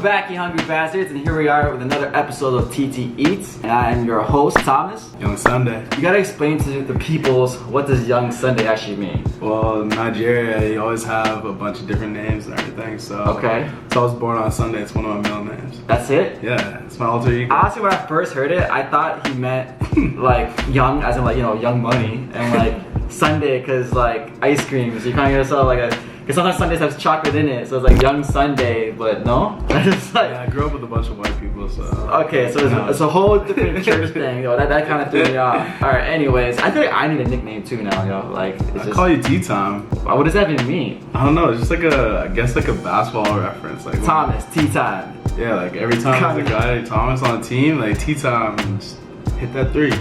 Welcome back, you hungry bastards, and here we are with another episode of TT Eats. And I am your host, Thomas. Young Sunday. You gotta explain to the peoples, what does Young Sunday actually mean? Well, in Nigeria, you always have a bunch of different names and everything, so... Okay. So I was born on Sunday, it's one of my middle names. That's it? Yeah, it's my alter ego. Honestly, when I first heard it, I thought he meant, like, young, as in, like, you know, young money, and, like, Sunday, because, like, ice cream, so you kind of get yourself, like, a... Because sometimes Sundays have chocolate in it, so it's like Young Sunday, but no? It's like, yeah, I grew up with a bunch of white people, so... Okay, so it's a whole different church thing, yo. That kind of threw me off. Alright, anyways, I feel like I need a nickname too now, yo. Like, it's I just... call you Tea Time. What does that even mean? I don't know, it's just like a, I guess like a basketball reference. Like Thomas, Tea Time. Yeah, like every time there's a guy, Thomas on the team, like Tea Time, just hit that three.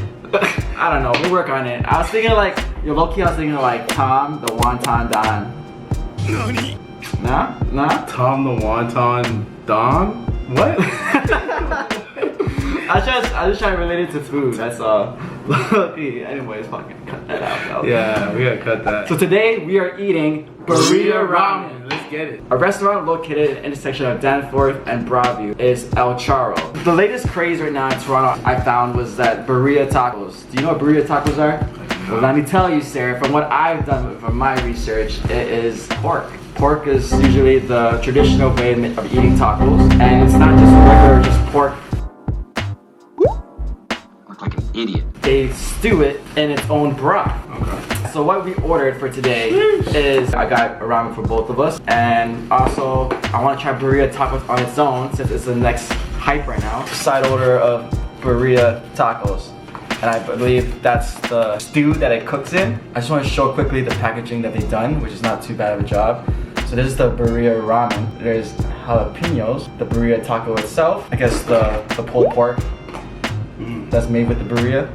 I don't know, we'll work on it. I was thinking like, yo, low-key I was thinking like Tom, the wonton don. Nah? Tom the Wonton Don? What? I just trying to relate it to food, that's all. Anyways, fucking cut that out, though. Yeah, we gotta cut that. So today we are eating Birria Ramen. Let's get it. A restaurant located in the intersection of Danforth and Broadview is El Charro. The latest craze right now in Toronto I found was that Birria tacos. Do you know what Birria tacos are? Well, let me tell you, Sarah, from what I've done from my research, it is pork. Pork is usually the traditional way of eating tacos, and it's not just regular, just pork. Look like an idiot. They stew it in its own broth. Okay. So what we ordered for today is, I got a ramen for both of us, and also I want to try Birria tacos on its own since it's the next hype right now. Side order of Birria tacos. And I believe that's the stew that it cooks in. I just want to show quickly the packaging that they've done, which is not too bad of a job. So this is the Birria Ramen. There's jalapenos, the Birria taco itself. I guess the pulled pork that's made with the Birria.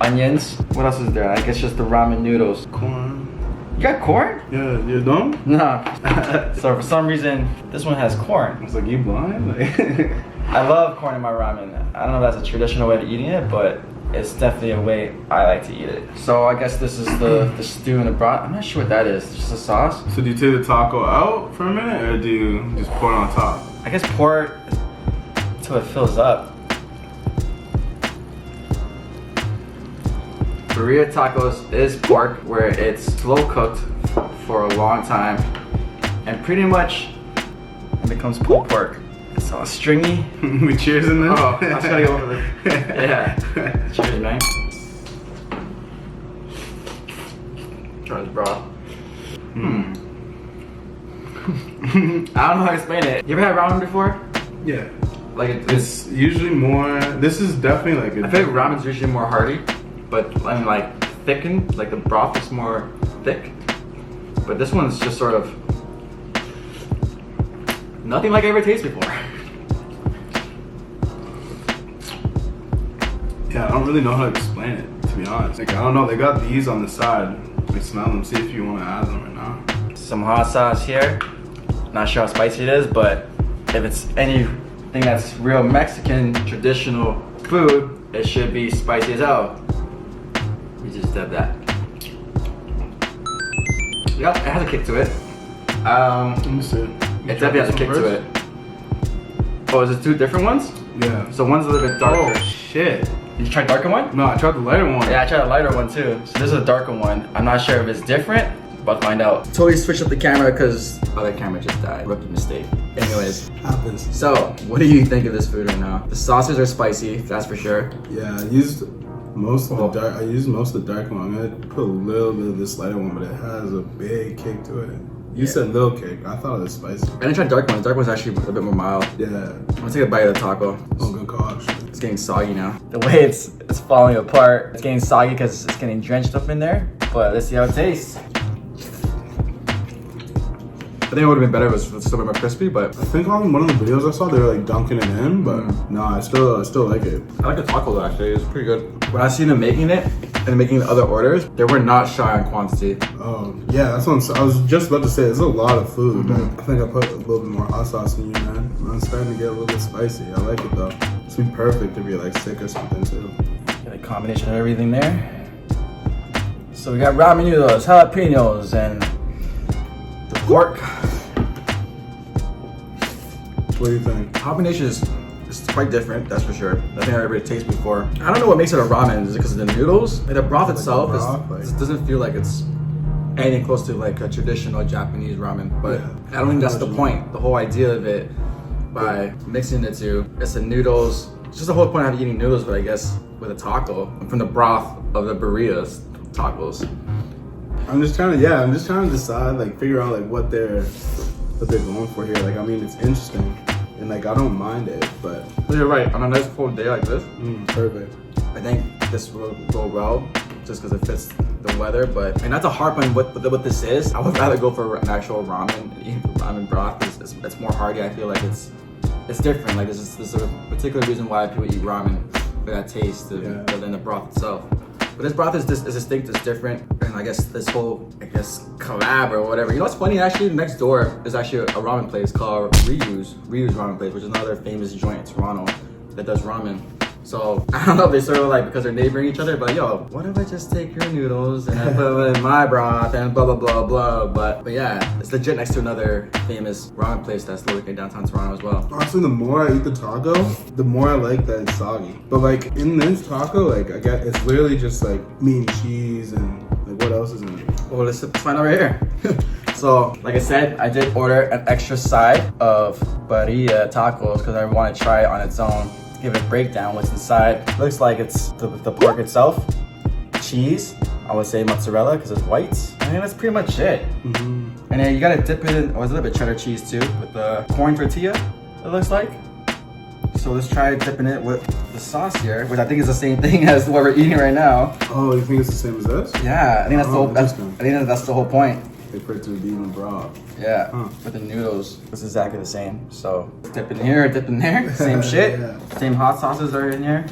Onions. What else is there? I guess just the ramen noodles. Corn. You got corn? Yeah, you don't? No. So for some reason, this one has corn. It's like, you blind? Like I love corn in my ramen. I don't know if that's a traditional way of eating it, but it's definitely a way I like to eat it. So I guess this is the stew and the broth. I'm not sure what that is. Just a sauce? So do you take the taco out for a minute, or do you just pour it on top? I guess pour it until it fills up. Birria tacos is pork where it's slow cooked for a long time, and pretty much it becomes pulled pork. It's all stringy. We cheers in this? Oh, I was gonna go over there. Yeah. Cheers, man. Try this broth. I don't know how to explain it. You ever had ramen before? Yeah. Like It's usually more, this is definitely like I feel like ramen's usually more hearty, but I mean like thickened, like the broth is more thick. But this one's just sort of nothing like I ever tasted before. Yeah, I don't really know how to explain it, to be honest. Like, I don't know, they got these on the side. Like, smell them, see if you want to add them right now. Some hot sauce here. Not sure how spicy it is, but if it's anything that's real Mexican traditional food, it should be spicy as hell. We just did that. Yep, it has a kick to it. Let me see. It definitely has a kick to it. Oh, is it two different ones? Yeah. So one's a little bit darker. Oh, shit. Did you try darker one? No, I tried the lighter one. Yeah, I tried a lighter one too. So this is a darker one. I'm not sure if it's different. About to find out. Totally switched up the camera because other camera just died. Rookie mistake. Anyways. Happens. So, what do you think of this food right now? The sauces are spicy, that's for sure. Yeah, I used most of the dark. I used most of the dark one. I'm gonna put a little bit of this lighter one, but it has a big kick to it. You said little kick. I thought it was spicy. I didn't try dark one. Dark one's actually a bit more mild. Yeah. I'm gonna take a bite of the taco. Oh, good call, actually. It's getting soggy now. The way it's falling apart. It's getting soggy because it's getting drenched up in there. But let's see how it tastes. I think it would have been better if it was still a bit more crispy, but I think on one of the videos I saw, they were like dunking it in, but no, I still like it. I like the taco though, actually. It's pretty good. When I seen them making it and making the other orders, they were not shy on quantity. Oh, yeah, that's what I was just about to say. It's a lot of food, but I think I put a little bit more hot sauce in you, man. I'm starting to get a little bit spicy. I like it though. It's be perfect if you're like sick or something too. Got a combination of everything there. So we got ramen noodles, jalapenos, and the pork. What do you think? Combination is quite different, that's for sure. I think everybody tasted before. I don't know what makes it a ramen. Is it because of the noodles? Like the broth itself it doesn't feel like it's anything close to like a traditional Japanese ramen. But I don't think that's the point. The whole idea of it, by mixing the two, it's the noodles. It's just the whole point of eating noodles, but I guess with a taco from the broth of the burrito tacos. I'm just trying to decide, like, figure out like what they're going for here. Like, I mean, it's interesting, and like I don't mind it, but You're right. On a nice cold day like this, perfect. I think this will go well, just because it fits the weather. But and not to harp on what this is, I would rather go for an actual ramen. Eating ramen broth it's more hearty. I feel like it's different. Like there's a particular reason why people eat ramen for that taste than the broth itself. But this broth is distinct, it's different, and I guess this whole collab or whatever. You know what's funny? Actually, next door is actually a ramen place called Ryu's Ramen Place, which is another famous joint in Toronto that does ramen. So I don't know if they sort of like because they're neighboring each other, but yo, what if I just take your noodles and I put them in my broth and blah blah blah blah. But yeah, it's legit next to another famous ramen place that's located in downtown Toronto as well. Honestly, the more I eat the taco, the more I like that it's soggy. But like in this taco, like I get it's literally just like meat and cheese and like what else is in it? Well, let's find out right here. So, like I said, I did order an extra side of birria tacos because I want to try it on its own. Give it a breakdown what's inside. Looks like it's the pork itself, cheese, I would say mozzarella because it's white. I mean, that's pretty much it. And then you gotta dip it in, a little bit cheddar cheese too, with the corn tortilla, it looks like. So let's try dipping it with the sauce here, which I think is the same thing as what we're eating right now. Oh, you think it's the same as this? Yeah, I think that's the whole point. They put it to the even broth. Yeah, with the noodles, it's exactly the same. So dip in here, dip in there, same shit. Same hot sauces are in here.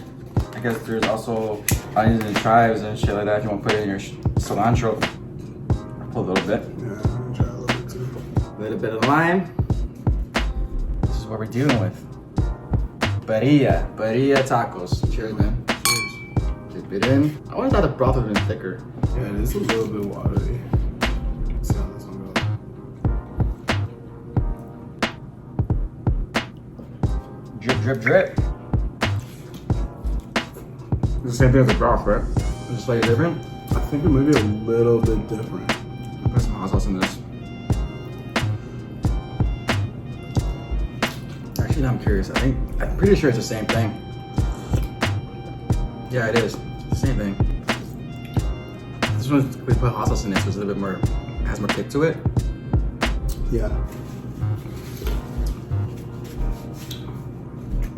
I guess there's also onions and chives and shit like that if you want to put it in your cilantro. A little bit. Yeah, I'll try a little bit too. A little bit of lime. This is what we're dealing with. Birria tacos. Cheers, man. Cheers. Dip it in. I wonder if the broth would have been thicker. Yeah, it is a little bit watery. Let's see how this one goes. Drip, drip, drip. It's the same thing as the broth, right? It's just slightly different. I think it might be a little bit different. Put some hot sauce in this. Actually, now I'm curious. I'm pretty sure it's the same thing. Yeah, it is. It's the same thing. This one, we put hot sauce in it, so it's a little bit more, has more kick to it. Yeah.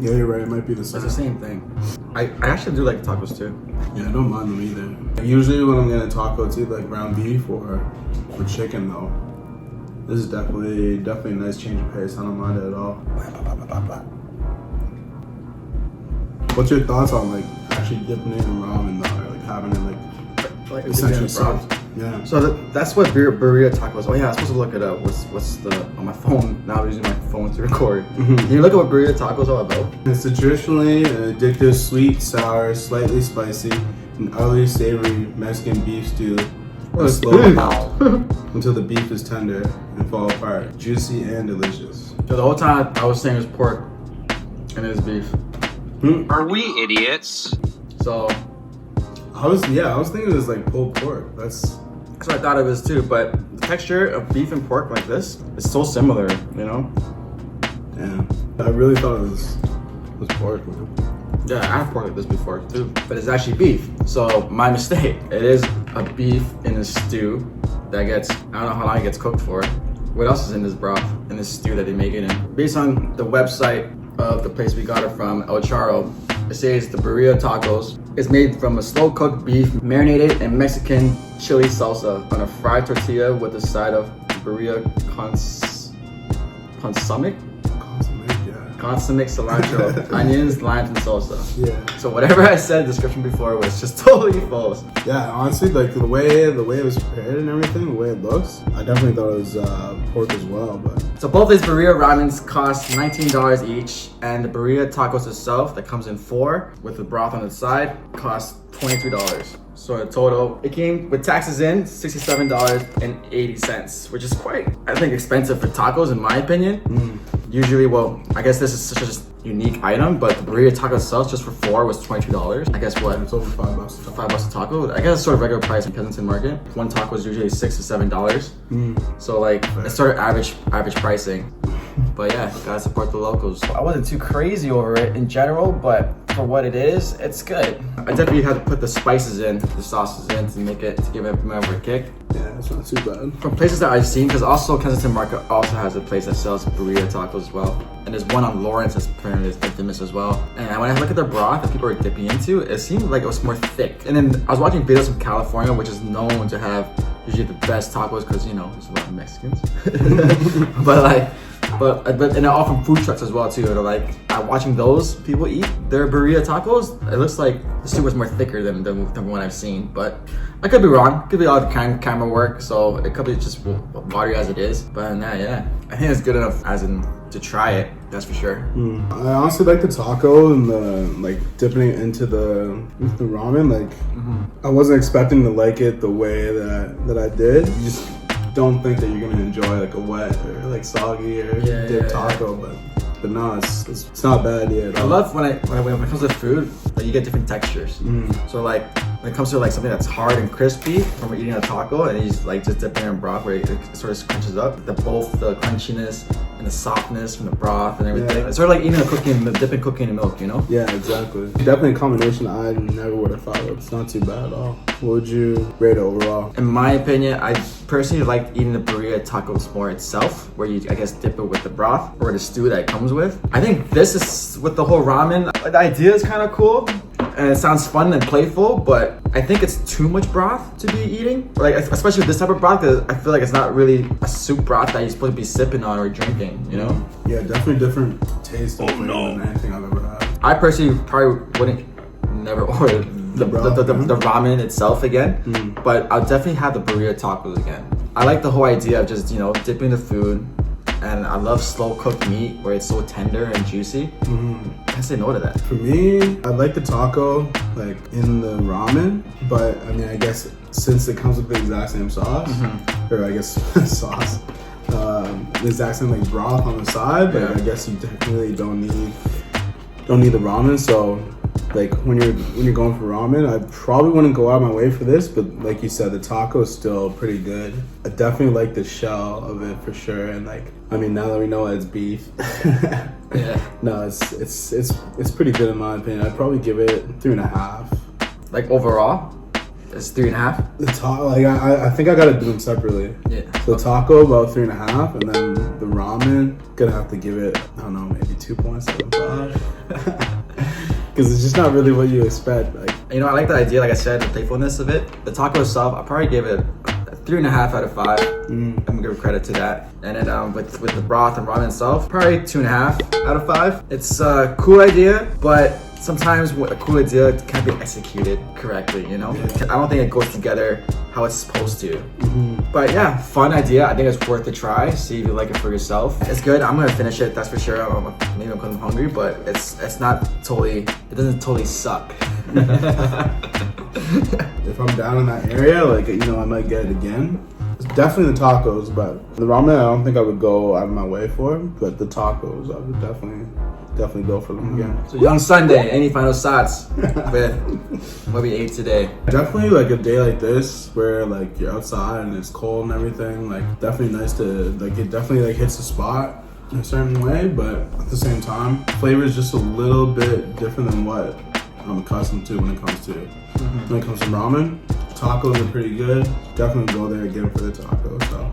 Yeah, you're right. It might be the same. It's the same thing. I actually do like tacos too. Yeah, I don't mind them either. Usually when I'm getting taco, it's either like ground beef or chicken though. This is definitely a nice change of pace. I don't mind it at all. What's your thoughts on like actually dipping it in ramen though, or like having it like essentially soft? Yeah. So that's what birria tacos. Oh yeah, I'm supposed to look it up. What's the on my phone? Now I'm using my phone to record. Can you look at what birria tacos are about? It's a traditionally addictive, sweet, sour, slightly spicy, and utterly savory Mexican beef stew. Slow until the beef is tender and fall apart, juicy and delicious. So the whole time I was saying it was pork and it is beef. Are we idiots? So I was thinking it was like pulled pork. That's what I thought it was too, but the texture of beef and pork like this is so similar, you know? Yeah. I really thought it was pork, man. Yeah, I have pork like this before too, but it's actually beef. So my mistake. It is a beef in a stew that gets, I don't know how long it gets cooked for. What else is in this broth, in this stew that they make it in? Based on the website of the place we got it from, El Charro, it says the birria tacos is made from a slow-cooked beef marinated in Mexican chili salsa on a fried tortilla with a side of birria consomme, cilantro, onions, limes, and salsa. Yeah. So whatever I said in the description before was just totally false. Yeah, honestly, like the way it was prepared and everything, the way it looks, I definitely thought it was pork as well. But so both these birria ramens cost $19 each, and the birria tacos itself that comes in 4 with the broth on the side costs $23. So in total, it came with taxes in $67.80, which is quite, I think, expensive for tacos in my opinion. Usually, well, I guess this is such a unique item, but the burrito taco itself just for 4 was $22. I guess what? It's over $5. $5 a taco. I guess it's sort of regular price in Kensington Market. One taco is usually $6 to $7. So like it's sort of average pricing. But yeah, gotta support the locals. I wasn't too crazy over it in general, but for what it is, it's good. I definitely had to put the spices in, the sauces in to give it more of a kick. Yeah, it's not too bad. From places that I've seen, because also Kensington Market also has a place that sells burrito tacos as well. And there's one on Lawrence that's apparently infamous as well. And when I look at their broth that people are dipping into, it seemed like it was more thick. And then I was watching videos from California, which is known to have usually the best tacos because, you know, there's a lot of Mexicans. But and all from food trucks as well too. They're like watching those people eat their burrito tacos. It looks like the soup was more thicker than what I've seen. But I could be wrong. Could be all the camera work. So it could be just watery as it is. But yeah, I think it's good enough as in to try it. That's for sure. I honestly like the taco and the like dipping it into the ramen. Like I wasn't expecting to like it the way that I did. You just don't think that you're gonna enjoy like a wet or like soggy or dip taco, but no, it's not bad yet. I love when it comes to food, like you get different textures. So like when it comes to like something that's hard and crispy from eating a taco, and you just dip it in broth where it sort of crunches up. Both the crunchiness and the softness from the broth and everything. Yeah. It's sort of like eating dipping cookie in milk, you know? Yeah, exactly. Definitely a combination I never would have thought of. It's not too bad at all. What would you rate it overall? In my opinion, I personally like eating the burrito tacos more itself, where you, I guess, dip it with the broth or the stew that it comes with. I think this is, with the whole ramen, the idea is kind of cool. And it sounds fun and playful, but I think it's too much broth to be eating. Like, especially with this type of broth, because I feel like it's not really a soup broth that you're supposed to be sipping on or drinking, you know? Yeah, definitely different taste and flavor than anything I've ever had. I personally probably never order the ramen itself again, but I'll definitely have the burrito tacos again. I like the whole idea of just, you know, dipping the food, and I love slow cooked meat where it's so tender and juicy. I can't say no to that. For me, I like the taco like in the ramen, but I mean, I guess since it comes with the exact same sauce, or I guess sauce, the exact same like broth on the side, but I guess you definitely don't need the ramen. So like when you're going for ramen, I probably wouldn't go out of my way for this, but like you said, the taco is still pretty good. I definitely like the shell of it for sure, and like I mean, now that we know it's beef, no, it's pretty good in my opinion. I'd probably give it 3.5. Like overall, it's 3.5. The taco, like I think I gotta do them separately. Yeah. So the taco about 3.5, and then the ramen gonna have to give it, I don't know, maybe 2.75. Because it's just not really what you expect. Like, you know, I like the idea, like I said, the playfulness of it. The taco itself, I'll probably give it a 3.5 out of 5. I'm gonna give credit to that. And then with the broth and ramen itself, probably 2.5 out of 5. It's a cool idea, but sometimes a cool idea can't be executed correctly, you know? I don't think it goes together how it's supposed to. But yeah, fun idea. I think it's worth a try. See if you like it for yourself. It's good. I'm gonna finish it, that's for sure. Maybe because I'm hungry, but it's not totally, it doesn't totally suck. if I'm down in that area, like, you know, I might get it again. It's definitely the tacos, but the ramen I don't think I would go out of my way for. But the tacos, I would definitely go for them again. So Young Sunday, any final thoughts with what we ate today? Definitely like a day like this where like you're outside and it's cold and everything, like definitely nice to, like it definitely like hits the spot in a certain way, but at the same time, flavor is just a little bit different than what I'm accustomed to when it comes to ramen. Tacos are pretty good. Definitely go there again for the tacos, so.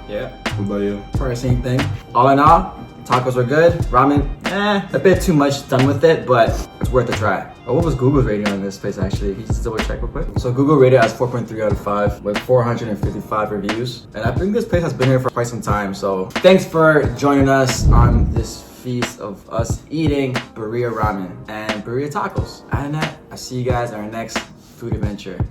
Yeah. What about you? Probably the same thing. All in all, tacos were good. Ramen, a bit too much done with it, but it's worth a try. Oh, what was Google's rating on this place actually? Can you just double check real quick? So Google rated it as 4.3 out of 5 with 455 reviews. And I think this place has been here for quite some time. So thanks for joining us on this feast of us eating Birria Ramen and Birria tacos. Other than that, I'll see you guys on our next food adventure.